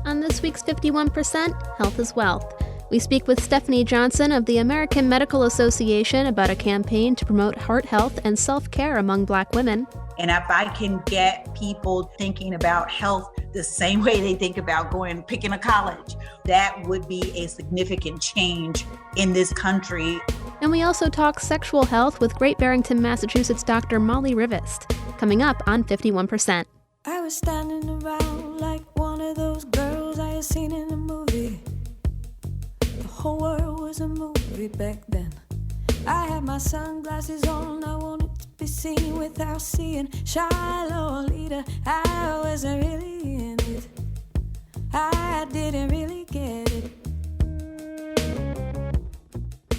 On this week's 51%, Health is Wealth, we speak with Stephanie Johnson of the American Medical Association about a campaign to promote heart health and self-care among Black women. And if I can get people thinking about health the same way they think about picking a college, that would be a significant change in this country. And we also talk sexual health with Great Barrington, Massachusetts Dr. Molly Rivest, coming up on 51%. I was standing around like one of those girls I had seen in a movie. The whole world was a movie back then. I had my sunglasses on, I wanted to be seen without seeing Shiloh leader. I wasn't really in it, I didn't really get it.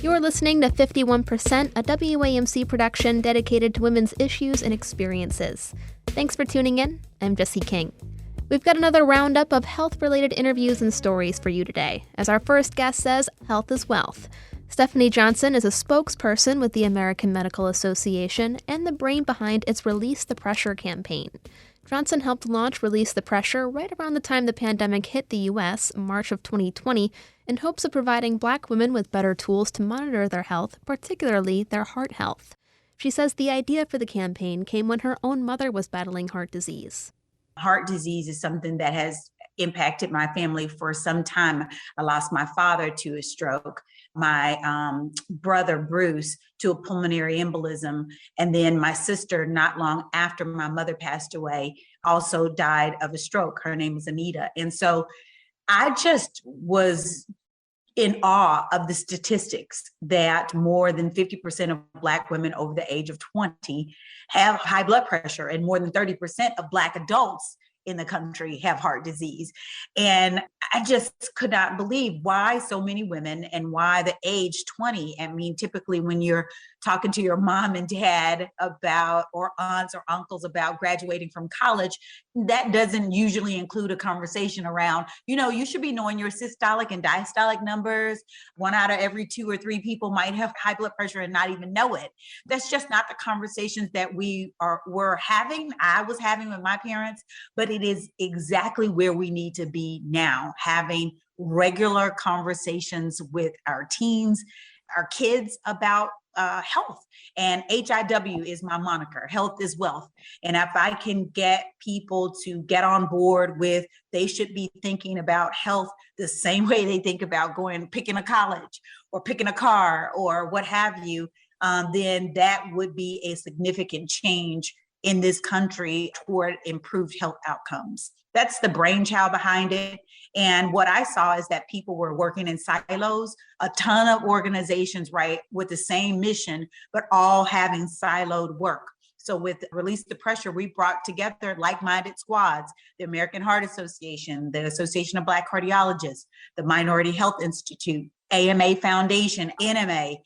You're listening to 51%, a WAMC production dedicated to women's issues and experiences. Thanks for tuning in. I'm Jessie King. We've got another roundup of health-related interviews and stories for you today. As our first guest says, health is wealth. Stephanie Johnson is a spokesperson with the American Medical Association and the brain behind its Release the Pressure campaign. Johnson helped launch Release the Pressure right around the time the pandemic hit the U.S., March of 2020, in hopes of providing Black women with better tools to monitor their health, particularly their heart health. She says the idea for the campaign came when her own mother was battling heart disease. Heart disease is something that has impacted my family for some time. I lost my father to a stroke, my brother Bruce to a pulmonary embolism, and then my sister, not long after my mother passed away, also died of a stroke. Her name is Anita. And so I just was in awe of the statistics that more than 50% of Black women over the age of 20 have high blood pressure, and more than 30% of Black adults in the country have heart disease. And I just could not believe why so many women and why the age 20. I mean, typically when you're talking to your mom and dad about, or aunts or uncles about graduating from college, that doesn't usually include a conversation around, you should be knowing your systolic and diastolic numbers. 1 out of every 2 or 3 people might have high blood pressure and not even know it. That's just not the conversations that were having. I was having with my parents, but it is exactly where we need to be now, having regular conversations with our teens, our kids about health. And HIW is my moniker. Health is wealth. And if I can get people to get on board with, they should be thinking about health the same way they think about picking a college or picking a car or what have you, then that would be a significant change in this country toward improved health outcomes. That's the brainchild behind it. And what I saw is that people were working in silos, a ton of organizations, right, with the same mission, but all having siloed work. So with Release the Pressure, we brought together like-minded squads, the American Heart Association, the Association of Black Cardiologists, the Minority Health Institute, AMA Foundation, NMA,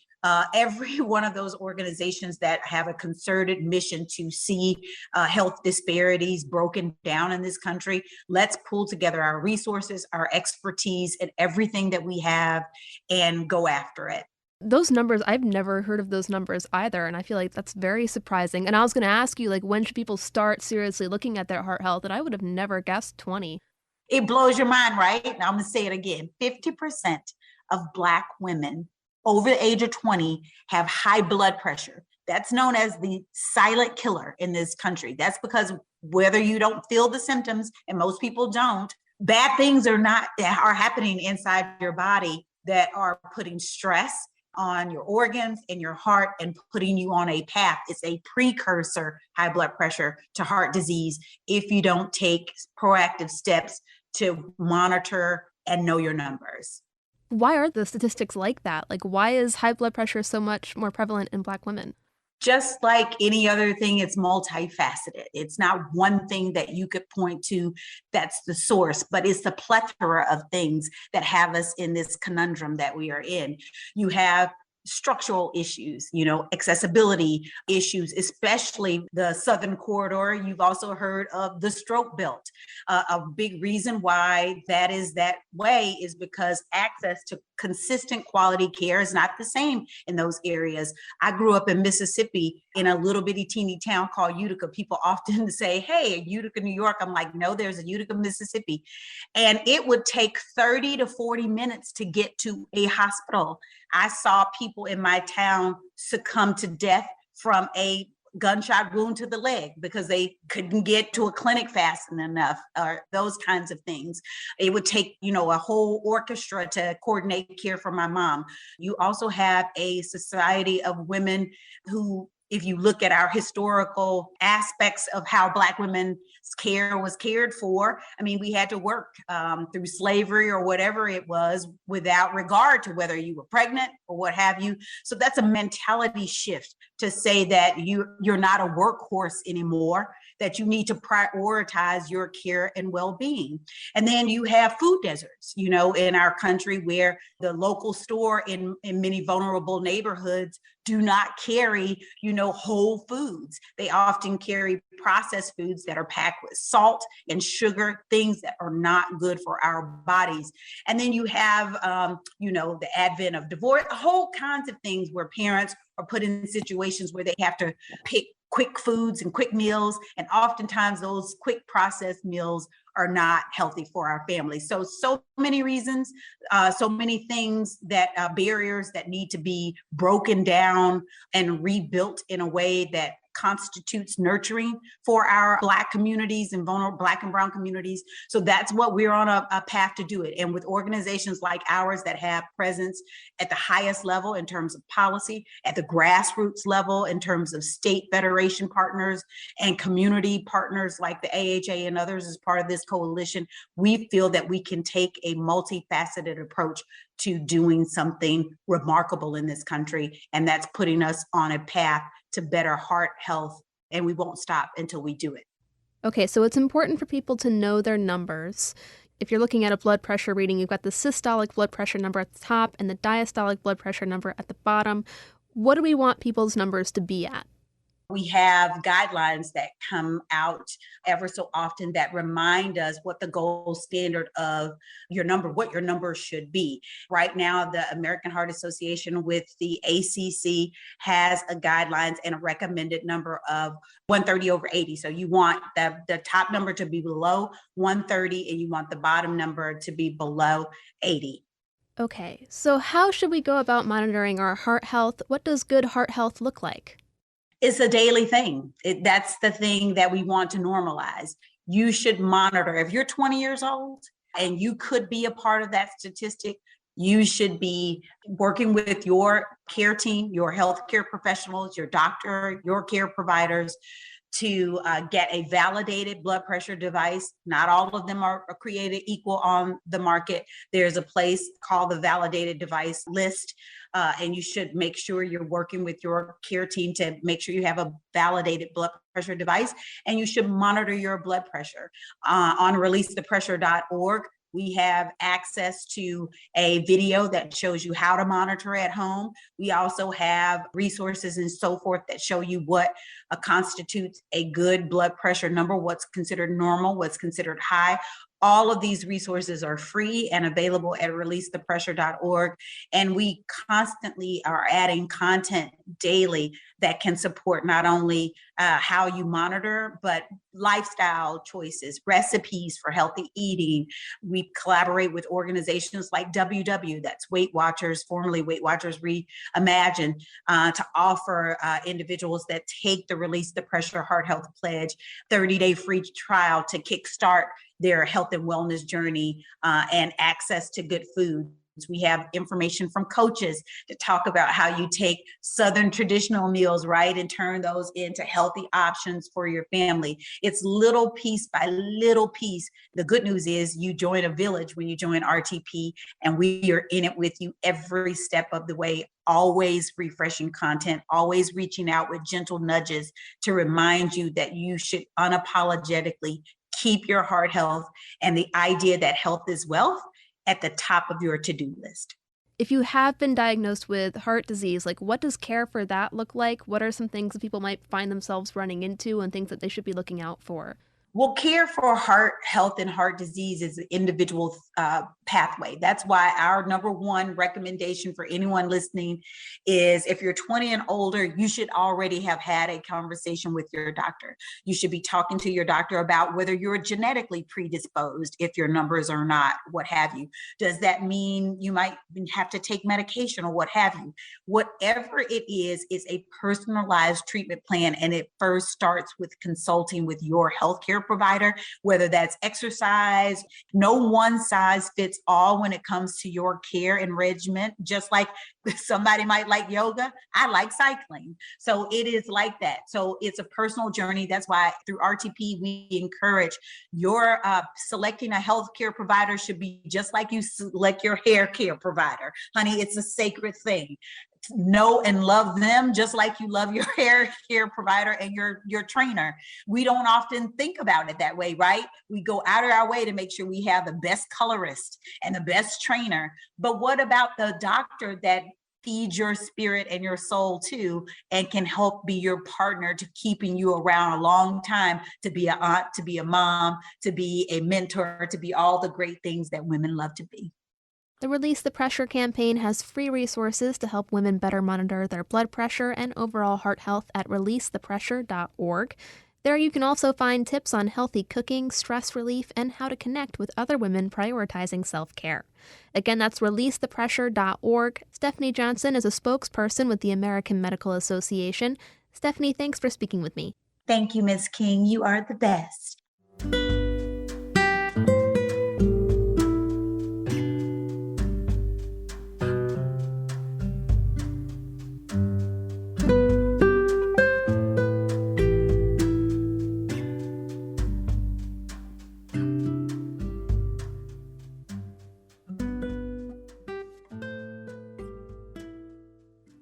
every one of those organizations that have a concerted mission to see health disparities broken down in this country. Let's pull together our resources, our expertise, and everything that we have and go after it. Those numbers, I've never heard of those numbers either, and I feel like that's very surprising. And I was going to ask you, when should people start seriously looking at their heart health? And I would have never guessed 20. It blows your mind, right? Now I'm going to say it again. 50% of Black women over the age of 20 have high blood pressure. That's known as the silent killer in this country. That's because whether you don't feel the symptoms, and most people don't, bad things are happening inside your body that are putting stress on your organs and your heart and putting you on a path. It's a precursor, high blood pressure, to heart disease if you don't take proactive steps to monitor and know your numbers. Why are the statistics like that? Why is high blood pressure so much more prevalent in Black women? Just like any other thing, it's multifaceted. It's not one thing that you could point to that's the source, but it's the plethora of things that have us in this conundrum that we are in. You have structural issues, accessibility issues, especially the Southern Corridor. You've also heard of the stroke belt. A big reason why that is that way is because access to consistent quality care is not the same in those areas. I grew up in Mississippi, in a little bitty teeny town called Utica. People often say, hey, Utica, New York. I'm like, no, there's a Utica, Mississippi. And it would take 30 to 40 minutes to get to a hospital. I saw people in my town succumb to death from a gunshot wound to the leg because they couldn't get to a clinic fast enough, or those kinds of things. It would take, a whole orchestra to coordinate care for my mom. You also have a society of women who, if you look at our historical aspects of how Black women's care was cared for, we had to work through slavery or whatever it was without regard to whether you were pregnant or what have you. So that's a mentality shift to say that you're not a workhorse anymore, that you need to prioritize your care and well-being. And then you have food deserts, in our country, where the local store in many vulnerable neighborhoods do not carry, whole foods. They often carry processed foods that are packed with salt and sugar, things that are not good for our bodies. And then you have, the advent of divorce, whole kinds of things where parents are put in situations where they have to pick quick foods and quick meals. And oftentimes those quick processed meals are not healthy for our families. So many reasons, so many things that barriers that need to be broken down and rebuilt in a way that constitutes nurturing for our Black communities and vulnerable Black and brown communities. So that's what we're on a path to do it. And with organizations like ours that have presence at the highest level in terms of policy, at the grassroots level in terms of state federation partners and community partners like the AHA and others as part of this coalition, we feel that we can take a multifaceted approach to doing something remarkable in this country. And that's putting us on a path to better heart health. And we won't stop until we do it. Okay, so it's important for people to know their numbers. If you're looking at a blood pressure reading, you've got the systolic blood pressure number at the top and the diastolic blood pressure number at the bottom. What do we want people's numbers to be at? We have guidelines that come out ever so often that remind us what the gold standard of what your number should be. Right now, the American Heart Association with the ACC has a guidelines and a recommended number of 130/80. So you want the top number to be below 130 and you want the bottom number to be below 80. Okay, so how should we go about monitoring our heart health? What does good heart health look like? It's a daily thing. That's the thing that we want to normalize. You should monitor. If you're 20 years old and you could be a part of that statistic, you should be working with your care team, your healthcare professionals, your doctor, your care providers to get a validated blood pressure device. Not all of them are created equal on the market. There's a place called the validated device list, and you should make sure you're working with your care team to make sure you have a validated blood pressure device, and you should monitor your blood pressure. On releasethepressure.org, we have access to a video that shows you how to monitor at home. We also have resources and so forth that show you what constitutes a good blood pressure number, what's considered normal, what's considered high. All of these resources are free and available at releasethepressure.org. And we constantly are adding content daily that can support not only how you monitor, but lifestyle choices, recipes for healthy eating. We collaborate with organizations like WW, that's Weight Watchers, formerly Weight Watchers Reimagined, to offer individuals that take the Release the Pressure Heart Health Pledge 30-day free trial to kickstart their health and wellness journey and access to good food. We have information from coaches to talk about how you take Southern traditional meals, right, and turn those into healthy options for your family. It's little piece by little piece. The good news is you join a village when you join RTP, and we are in it with you every step of the way, always refreshing content, always reaching out with gentle nudges to remind you that you should unapologetically keep your heart health and the idea that health is wealth at the top of your to-do list. If you have been diagnosed with heart disease, what does care for that look like? What are some things that people might find themselves running into and things that they should be looking out for? Well, care for heart health and heart disease is an individual pathway. That's why our number one recommendation for anyone listening is if you're 20 and older, you should already have had a conversation with your doctor. You should be talking to your doctor about whether you're genetically predisposed, if your numbers are not, what have you. Does that mean you might have to take medication or what have you? Whatever it is a personalized treatment plan. And it first starts with consulting with your healthcare provider, whether that's exercise. No one size fits all when it comes to your care and regimen. Just like somebody might like yoga, I like cycling. So it is like that. So it's a personal journey. That's why through RTP, we encourage your selecting a healthcare provider should be just like you select your hair care provider. Honey, it's a sacred thing. Know and love them just like you love your hair care provider and your trainer. We don't often think about it that way, right? We go out of our way to make sure we have the best colorist and the best trainer. But what about the doctor that feeds your spirit and your soul too, and can help be your partner to keeping you around a long time, to be an aunt, to be a mom, to be a mentor, to be all the great things that women love to be. The Release the Pressure campaign has free resources to help women better monitor their blood pressure and overall heart health at releasethepressure.org. There you can also find tips on healthy cooking, stress relief, and how to connect with other women prioritizing self-care. Again, that's releasethepressure.org. Stephanie Johnson is a spokesperson with the American Medical Association. Stephanie, thanks for speaking with me. Thank you, Ms. King. You are the best.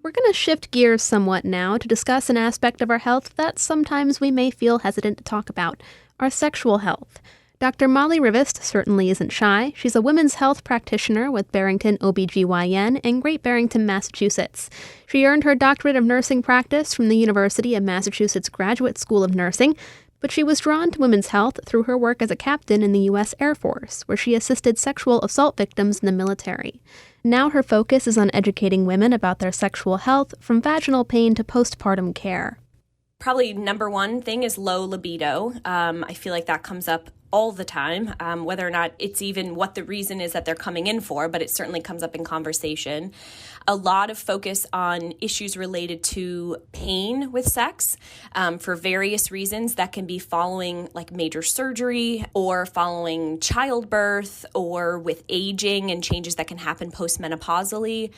We're going to shift gears somewhat now to discuss an aspect of our health that sometimes we may feel hesitant to talk about, our sexual health. Dr. Molly Rivest certainly isn't shy. She's a women's health practitioner with Barrington OBGYN in Great Barrington, Massachusetts. She earned her doctorate of nursing practice from the University of Massachusetts Graduate School of Nursing, but she was drawn to women's health through her work as a captain in the U.S. Air Force, where she assisted sexual assault victims in the military. Now her focus is on educating women about their sexual health, from vaginal pain to postpartum care. Probably number one thing is low libido. I feel like that comes up all the time, whether or not it's even what the reason is that they're coming in for, but it certainly comes up in conversation. A lot of focus on issues related to pain with sex for various reasons that can be following like major surgery or following childbirth or with aging and changes that can happen postmenopausally.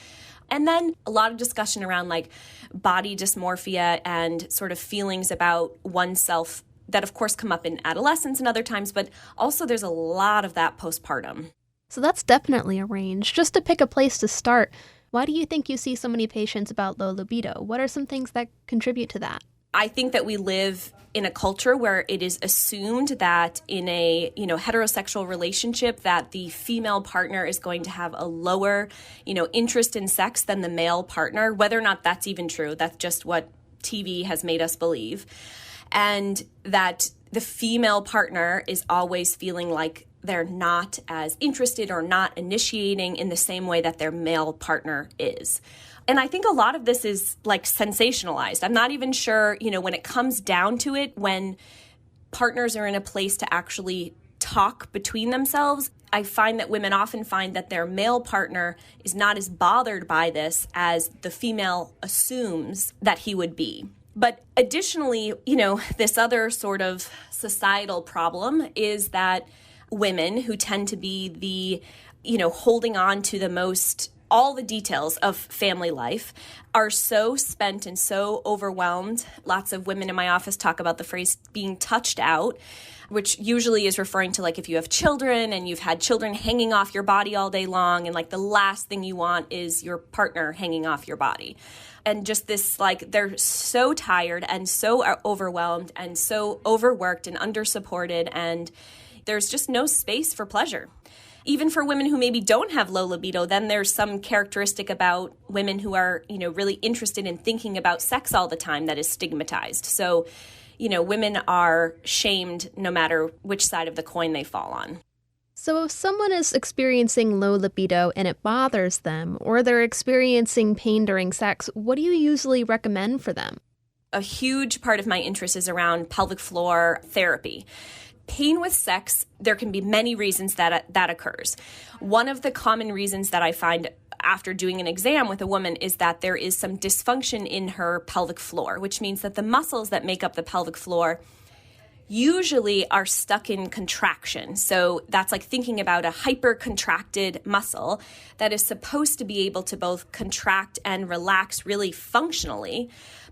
And then a lot of discussion around like body dysmorphia and sort of feelings about oneself that of course come up in adolescence and other times, but also there's a lot of that postpartum. So that's definitely a range. Just to pick a place to start, why do you think you see so many patients about low libido? What are some things that contribute to that? I think that we live in a culture where it is assumed that in a, heterosexual relationship that the female partner is going to have a lower, interest in sex than the male partner, whether or not that's even true. That's just what TV has made us believe. And that the female partner is always feeling like they're not as interested or not initiating in the same way that their male partner is. And I think a lot of this is like sensationalized. I'm not even sure, when it comes down to it, when partners are in a place to actually talk between themselves, I find that women often find that their male partner is not as bothered by this as the female assumes that he would be. But additionally, this other sort of societal problem is that women who tend to be the, holding on to the most, all the details of family life are so spent and so overwhelmed. Lots of women in my office talk about the phrase being touched out, which usually is referring to like if you have children and you've had children hanging off your body all day long and like the last thing you want is your partner hanging off your body. And just this, like, they're so tired and so overwhelmed and so overworked and undersupported, and there's just no space for pleasure. Even for women who maybe don't have low libido, then there's some characteristic about women who are, really interested in thinking about sex all the time that is stigmatized. So, women are shamed no matter which side of the coin they fall on. So if someone is experiencing low libido and it bothers them, or they're experiencing pain during sex, what do you usually recommend for them? A huge part of my interest is around pelvic floor therapy. Pain with sex, there can be many reasons that occurs. One of the common reasons that I find after doing an exam with a woman is that there is some dysfunction in her pelvic floor, which means that the muscles that make up the pelvic floor usually are stuck in contraction. So that's like thinking about a hyper-contracted muscle that is supposed to be able to both contract and relax really functionally.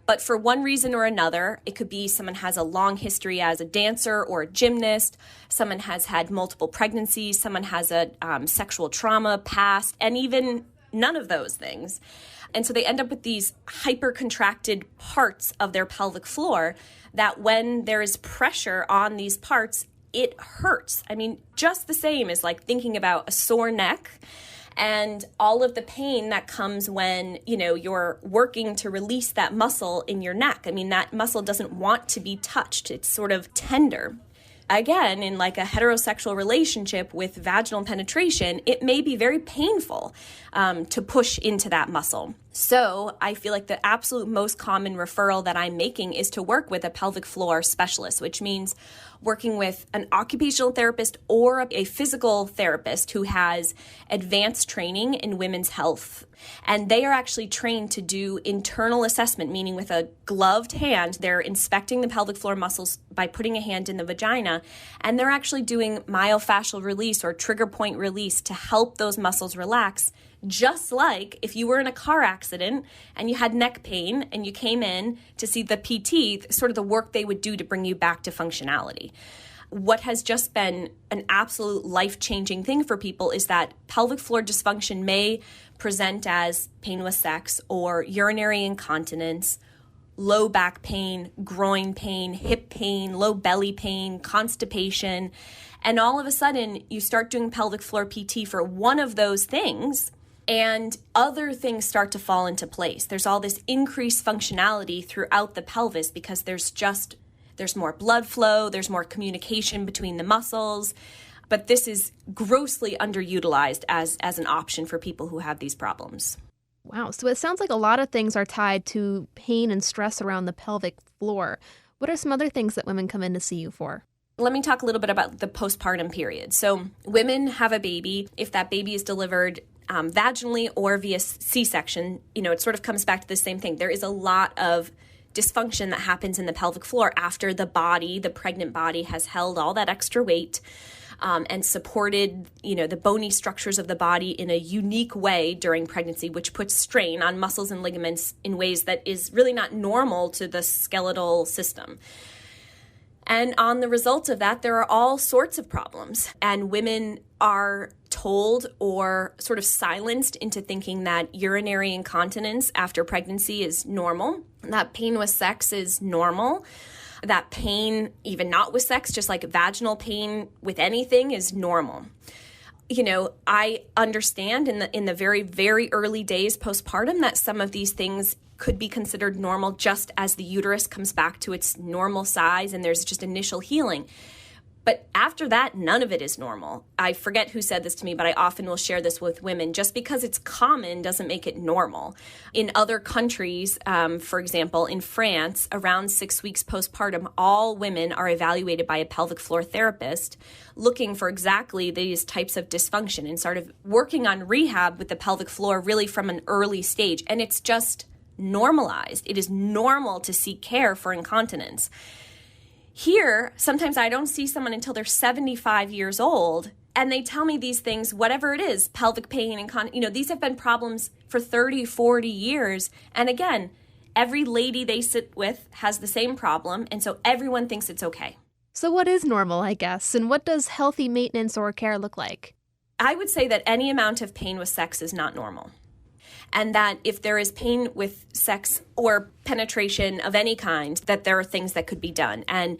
But for one reason or another, it could be someone has a long history as a dancer or a gymnast, someone has had multiple pregnancies, someone has a sexual trauma past, and even none of those things. And so they end up with these hyper-contracted parts of their pelvic floor that when there is pressure on these parts, it hurts. I mean, just the same as like thinking about a sore neck and all of the pain that comes when, you're working to release that muscle in your neck. I mean, that muscle doesn't want to be touched. It's sort of tender. Again, in like a heterosexual relationship with vaginal penetration, it may be very painful to push into that muscle. So I feel like the absolute most common referral that I'm making is to work with a pelvic floor specialist, which means working with an occupational therapist or a physical therapist who has advanced training in women's health. And they are actually trained to do internal assessment, meaning with a gloved hand, they're inspecting the pelvic floor muscles by putting a hand in the vagina, and they're actually doing myofascial release or trigger point release to help those muscles relax. Just like if you were in a car accident and you had neck pain and you came in to see the PT, sort of the work they would do to bring you back to functionality. What has just been an absolute life-changing thing for people is that pelvic floor dysfunction may present as pain with sex or urinary incontinence, low back pain, groin pain, hip pain, low belly pain, constipation. And all of a sudden, you start doing pelvic floor PT for one of those things, and other things start to fall into place. There's all this increased functionality throughout the pelvis because there's more blood flow, there's more communication between the muscles. But this is grossly underutilized as an option for people who have these problems. Wow. So it sounds like a lot of things are tied to pain and stress around the pelvic floor. What are some other things that women come in to see you for? Let me talk a little bit about the postpartum period. So women have a baby. If that baby is delivered vaginally or via C-section, it sort of comes back to the same thing. There is a lot of dysfunction that happens in the pelvic floor after the pregnant body has held all that extra weight and supported, the bony structures of the body in a unique way during pregnancy, which puts strain on muscles and ligaments in ways that is really not normal to the skeletal system. And on the result of that, there are all sorts of problems. And women are told or sort of silenced into thinking that urinary incontinence after pregnancy is normal, that pain with sex is normal, that pain, even not with sex, just like vaginal pain with anything, is normal. I understand in the very, very early days postpartum that some of these things could be considered normal just as the uterus comes back to its normal size and there's just initial healing. But after that, none of it is normal. I forget who said this to me, but I often will share this with women. Just because it's common doesn't make it normal. In other countries, for example, in France, around 6 weeks postpartum, all women are evaluated by a pelvic floor therapist looking for exactly these types of dysfunction and sort of working on rehab with the pelvic floor really from an early stage. And it's just normalized. It is normal to seek care for incontinence. Here, sometimes I don't see someone until they're 75 years old, and they tell me these things, whatever it is, pelvic pain, and these have been problems for 30, 40 years. And again, every lady they sit with has the same problem, and so everyone thinks it's okay. So what is normal, I guess, and what does healthy maintenance or care look like? I would say that any amount of pain with sex is not normal. And that if there is pain with sex or penetration of any kind, that there are things that could be done. And,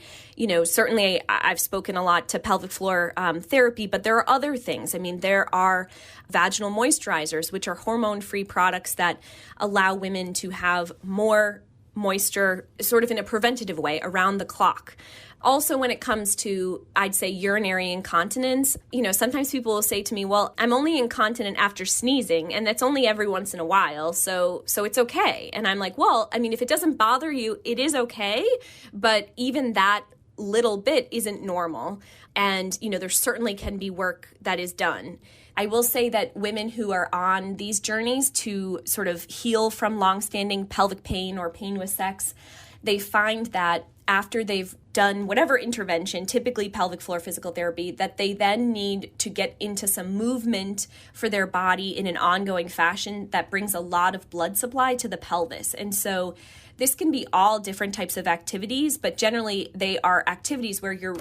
certainly I've spoken a lot to pelvic floor therapy, but there are other things. I mean, there are vaginal moisturizers, which are hormone-free products that allow women to have more moisture sort of in a preventative way around the clock. Also, when it comes to, I'd say, urinary incontinence, sometimes people will say to me, well, I'm only incontinent after sneezing, and that's only every once in a while, so it's okay. And I'm like, well, I mean, if it doesn't bother you, it is okay, but even that little bit isn't normal. And, there certainly can be work that is done. I will say that women who are on these journeys to sort of heal from longstanding pelvic pain or pain with sex, they find that after they've done whatever intervention, typically pelvic floor physical therapy, that they then need to get into some movement for their body in an ongoing fashion that brings a lot of blood supply to the pelvis. And so this can be all different types of activities, but generally they are activities where you're,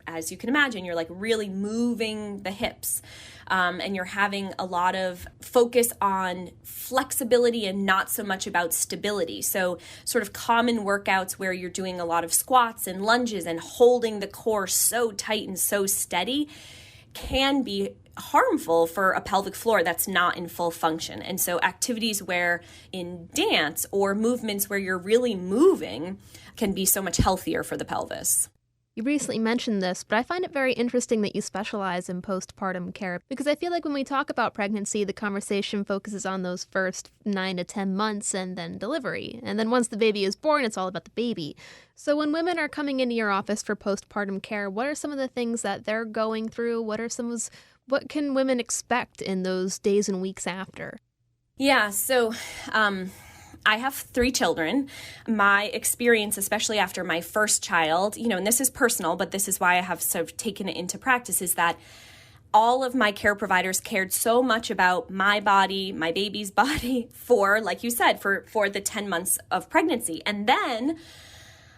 as you can imagine, you're like really moving the hips. And you're having a lot of focus on flexibility and not so much about stability. So sort of common workouts where you're doing a lot of squats and lunges and holding the core so tight and so steady can be harmful for a pelvic floor that's not in full function. And so activities where in dance or movements where you're really moving can be so much healthier for the pelvis. You recently mentioned this, but I find it very interesting that you specialize in postpartum care, because I feel like when we talk about pregnancy, the conversation focuses on those first 9 to 10 months and then delivery. And then once the baby is born, it's all about the baby. So when women are coming into your office for postpartum care, what are some of the things that they're going through? What can women expect in those days and weeks after? Yeah, so I have 3 children. My experience, especially after my first child, and this is personal, but this is why I have sort of taken it into practice, is that all of my care providers cared so much about my body, my baby's body for, like you said, for the 10 months of pregnancy. And then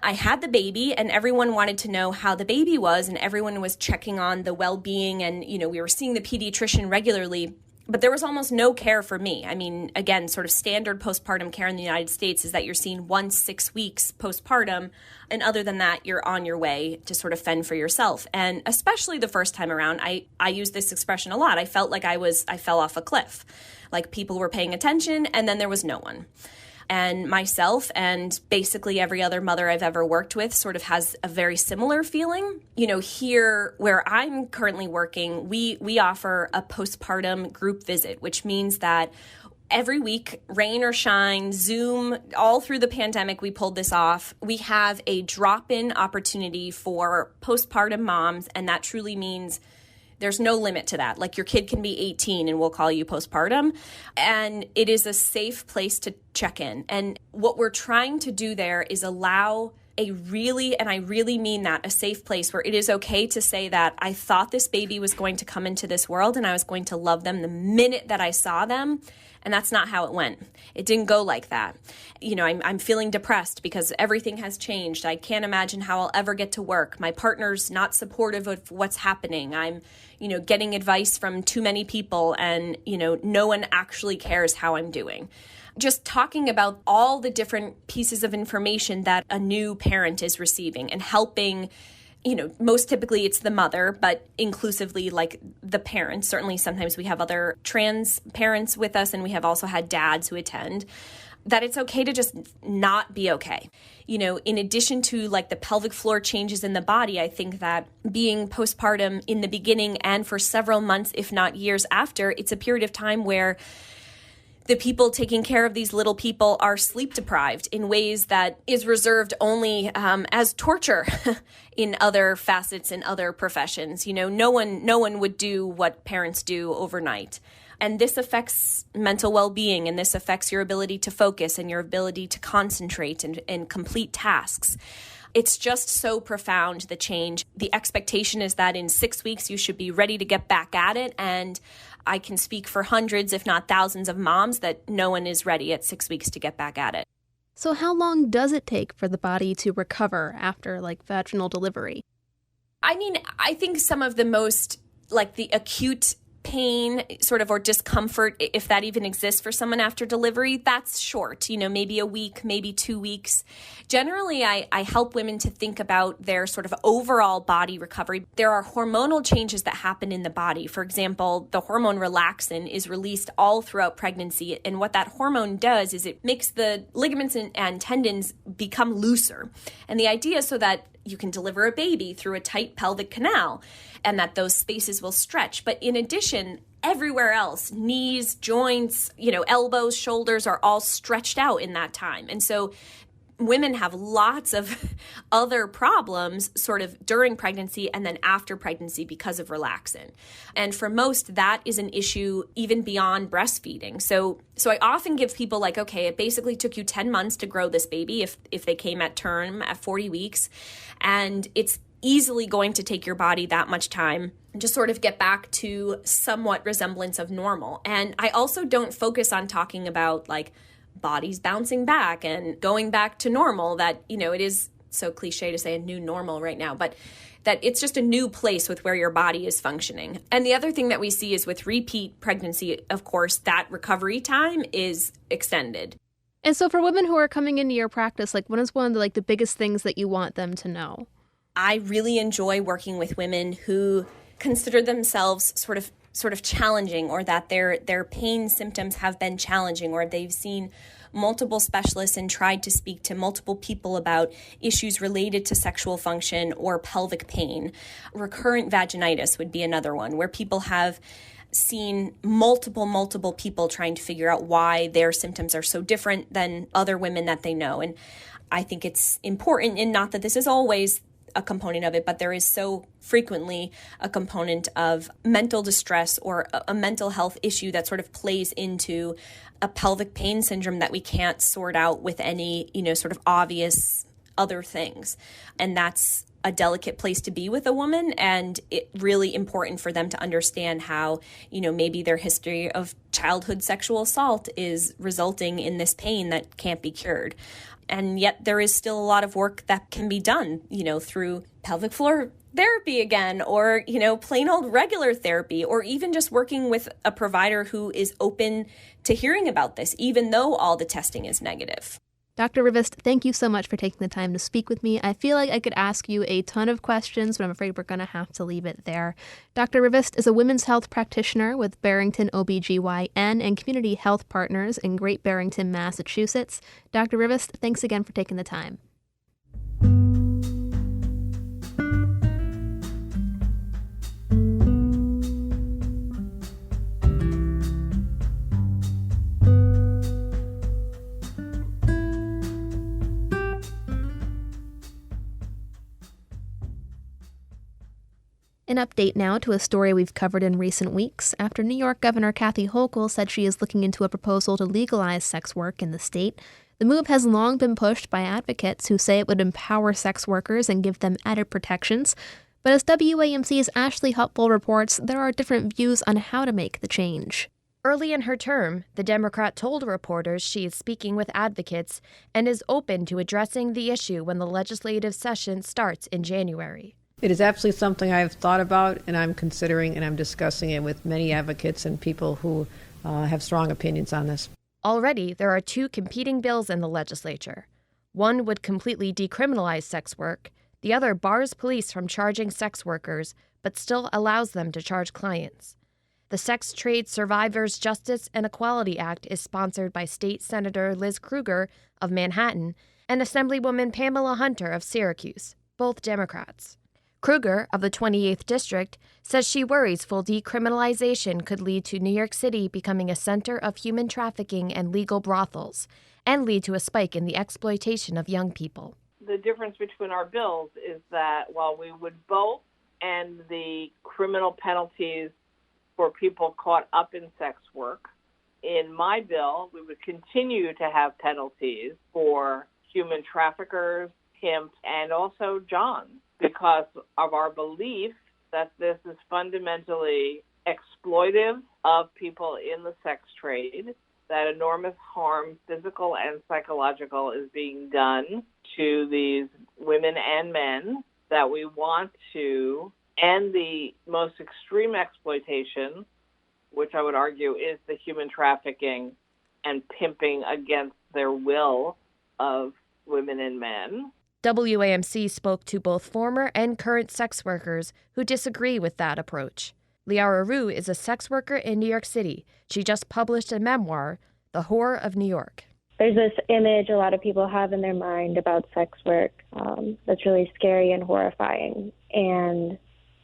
I had the baby and everyone wanted to know how the baby was, and everyone was checking on the well-being, and, we were seeing the pediatrician regularly. But there was almost no care for me. I mean, again, sort of standard postpartum care in the United States is that you're seen once 6 weeks postpartum. And other than that, you're on your way to sort of fend for yourself. And especially the first time around, I use this expression a lot. I felt like I fell off a cliff. Like people were paying attention and then there was no one. And myself and basically every other mother I've ever worked with sort of has a very similar feeling. Here where I'm currently working, we offer a postpartum group visit, which means that every week, rain or shine, Zoom, all through the pandemic, we pulled this off. We have a drop-in opportunity for postpartum moms, and that truly means there's no limit to that. Like your kid can be 18 and we'll call you postpartum. And it is a safe place to check in. And what we're trying to do there is allow and I really mean that, a safe place where it is okay to say that I thought this baby was going to come into this world and I was going to love them the minute that I saw them. And that's not how it went. It didn't go like that. I'm feeling depressed because everything has changed. I can't imagine how I'll ever get to work. My partner's not supportive of what's happening. I'm, getting advice from too many people and, no one actually cares how I'm doing. Just talking about all the different pieces of information that a new parent is receiving and helping. Most typically it's the mother, but inclusively like the parents. Certainly sometimes we have other trans parents with us, and we have also had dads who attend, that it's okay to just not be okay. In addition to like the pelvic floor changes in the body, I think that being postpartum in the beginning and for several months, if not years after, it's a period of time where the people taking care of these little people are sleep deprived in ways that is reserved only as torture in other facets in other professions. No one would do what parents do overnight. And this affects mental well-being, and this affects your ability to focus and your ability to concentrate and complete tasks. It's just so profound, the change. The expectation is that in 6 weeks, you should be ready to get back at it. And I can speak for hundreds, if not thousands of moms that no one is ready at 6 weeks to get back at it. So how long does it take for the body to recover after vaginal delivery? I mean, I think some of the most the acute pain sort of or discomfort, if that even exists for someone after delivery, that's short, maybe a week, maybe 2 weeks. Generally, I help women to think about their sort of overall body recovery. There are hormonal changes that happen in the body. For example, the hormone relaxin is released all throughout pregnancy. And what that hormone does is it makes the ligaments and tendons become looser. And the idea is so that you can deliver a baby through a tight pelvic canal and that those spaces will stretch. But in addition, everywhere else, knees, joints, elbows, shoulders are all stretched out in that time. And so women have lots of other problems sort of during pregnancy and then after pregnancy because of relaxin. And for most, that is an issue even beyond breastfeeding. So I often give people like, okay, it basically took you 10 months to grow this baby if they came at term at 40 weeks. And it's easily going to take your body that much time to sort of get back to somewhat resemblance of normal. And I also don't focus on talking about like bodies bouncing back and going back to normal, that, it is so cliche to say a new normal right now, but that it's just a new place with where your body is functioning. And the other thing that we see is with repeat pregnancy, of course, that recovery time is extended. And so for women who are coming into your practice, like what is one of the biggest things that you want them to know? I really enjoy working with women who consider themselves sort of challenging, or that their pain symptoms have been challenging, or they've seen multiple specialists and tried to speak to multiple people about issues related to sexual function or pelvic pain. Recurrent vaginitis would be another one, where people have seen multiple people trying to figure out why their symptoms are so different than other women that they know. And I think it's important, and not that this is always a component of it, but there is so frequently a component of mental distress or a mental health issue that sort of plays into a pelvic pain syndrome that we can't sort out with any, sort of obvious other things. And that's a delicate place to be with a woman, and it really important for them to understand how, maybe their history of childhood sexual assault is resulting in this pain that can't be cured. And yet there is still a lot of work that can be done, through pelvic floor therapy again, or, plain old regular therapy, or even just working with a provider who is open to hearing about this, even though all the testing is negative. Dr. Rivest, thank you so much for taking the time to speak with me. I feel like I could ask you a ton of questions, but I'm afraid we're going to have to leave it there. Dr. Rivest is a women's health practitioner with Barrington OBGYN and Community Health Partners in Great Barrington, Massachusetts. Dr. Rivest, thanks again for taking the time. An update now to a story we've covered in recent weeks after New York Governor Kathy Hochul said she is looking into a proposal to legalize sex work in the state. The move has long been pushed by advocates who say it would empower sex workers and give them added protections. But as WAMC's Ashley Hutful reports, there are different views on how to make the change. Early in her term, the Democrat told reporters she is speaking with advocates and is open to addressing the issue when the legislative session starts in January. It is absolutely something I've thought about, and I'm considering, and I'm discussing it with many advocates and people who have strong opinions on this. Already, there are two competing bills in the legislature. One would completely decriminalize sex work. The other bars police from charging sex workers, but still allows them to charge clients. The Sex Trade Survivors Justice and Equality Act is sponsored by State Senator Liz Krueger of Manhattan and Assemblywoman Pamela Hunter of Syracuse, both Democrats. Krueger, of the 28th District, says she worries full decriminalization could lead to New York City becoming a center of human trafficking and legal brothels, and lead to a spike in the exploitation of young people. The difference between our bills is that while we would both end the criminal penalties for people caught up in sex work, in my bill, we would continue to have penalties for human traffickers, pimps, and also Johns, because of our belief that this is fundamentally exploitive of people in the sex trade, that enormous harm, physical and psychological, is being done to these women and men, that we want to end the most extreme exploitation which I would argue is the human trafficking and pimping against their will of women and men. WAMC spoke to both former and current sex workers who disagree with that approach. Liara Rue is a sex worker in New York City. She just published a memoir, The Whore of New York. There's this image a lot of people have in their mind about sex work that's really scary and horrifying. And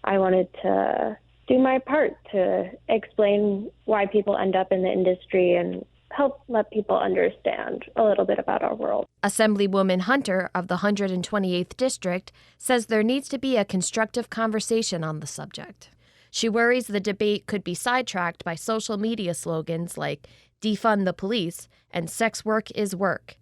I wanted to do my part to explain why people end up in the industry and help let people understand a little bit about our world. Assemblywoman Hunter of the 128th District says there needs to be a constructive conversation on the subject. She worries the debate could be sidetracked by social media slogans like defund the police and sex work is work.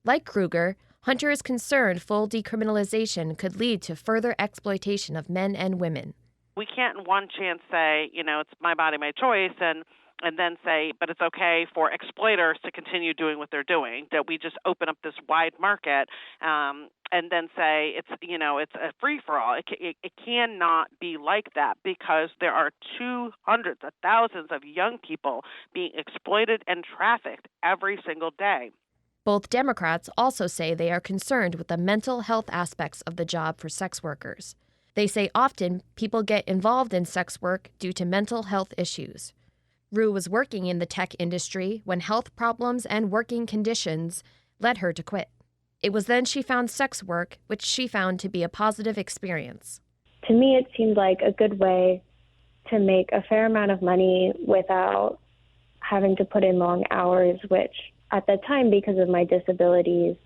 Like Kruger, Hunter is concerned full decriminalization could lead to further exploitation of men and women. We can't in one chance say, it's my body, my choice, and then say, but it's okay for exploiters to continue doing what they're doing, that we just open up this wide market and then say it's a free-for-all. It cannot be like that because there are hundreds of thousands of young people being exploited and trafficked every single day. Both Democrats also say they are concerned with the mental health aspects of the job for sex workers. They say often people get involved in sex work due to mental health issues. Rue was working in the tech industry when health problems and working conditions led her to quit. It was then she found sex work, which she found to be a positive experience. To me, it seemed like a good way to make a fair amount of money without having to put in long hours, which at the time, because of my disabilities,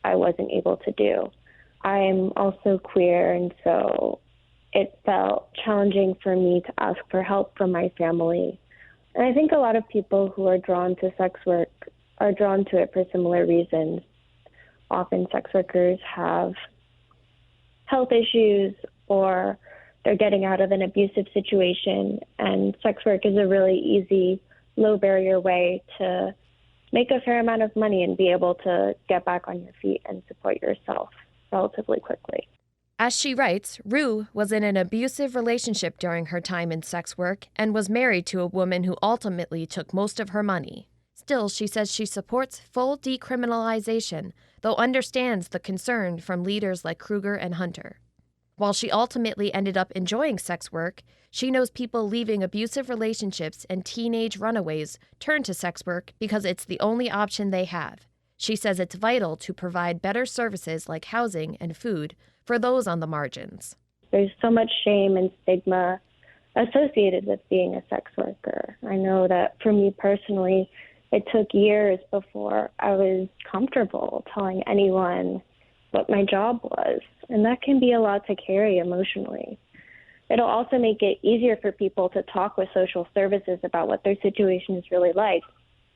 I wasn't able to do. I'm also queer, and so it felt challenging for me to ask for help from my family. And I think a lot of people who are drawn to sex work are drawn to it for similar reasons. Often sex workers have health issues or they're getting out of an abusive situation, and sex work is a really easy, low-barrier way to make a fair amount of money and be able to get back on your feet and support yourself relatively quickly. As she writes, Rue was in an abusive relationship during her time in sex work and was married to a woman who ultimately took most of her money. Still, she says she supports full decriminalization, though understands the concern from leaders like Kruger and Hunter. While she ultimately ended up enjoying sex work, she knows people leaving abusive relationships and teenage runaways turn to sex work because it's the only option they have. She says it's vital to provide better services like housing and food for those on the margins. There's so much shame and stigma associated with being a sex worker. I know that for me personally, it took years before I was comfortable telling anyone what my job was, and that can be a lot to carry emotionally. It'll also make it easier for people to talk with social services about what their situation is really like.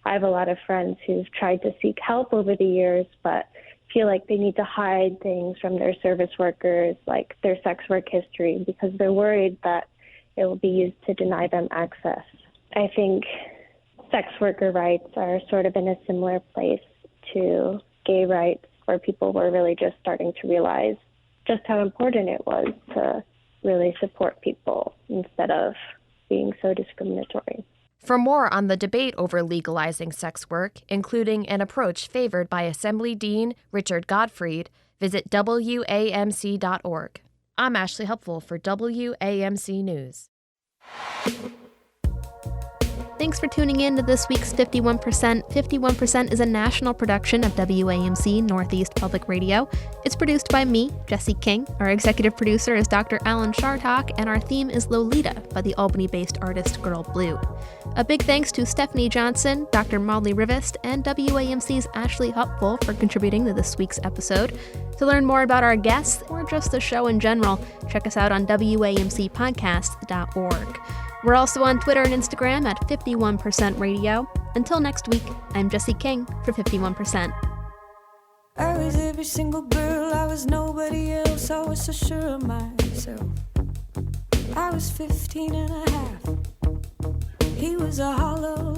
I have a lot of friends who've tried to seek help over the years, but feel like they need to hide things from their service workers, like their sex work history, because they're worried that it will be used to deny them access. I think sex worker rights are sort of in a similar place to gay rights, where people were really just starting to realize just how important it was to really support people instead of being so discriminatory. For more on the debate over legalizing sex work, including an approach favored by Assembly Dean Richard Gottfried, visit WAMC.org. I'm Ashley Hupful for WAMC News. Thanks for tuning in to this week's 51%. 51% is a national production of WAMC Northeast Public Radio. It's produced by me, Jesse King. Our executive producer is Dr. Alan Shartok, and our theme is Lolita by the Albany-based artist Girl Blue. A big thanks to Stephanie Johnson, Dr. Molly Rivest, and WAMC's Ashley Hupful for contributing to this week's episode. To learn more about our guests, or just the show in general, check us out on WAMCpodcast.org. We're also on Twitter and Instagram at 51% Radio. Until next week, I'm Jesse King for 51%. I was every single girl, I was nobody else, I was so sure of myself. I was 15 and a half. He was a hollow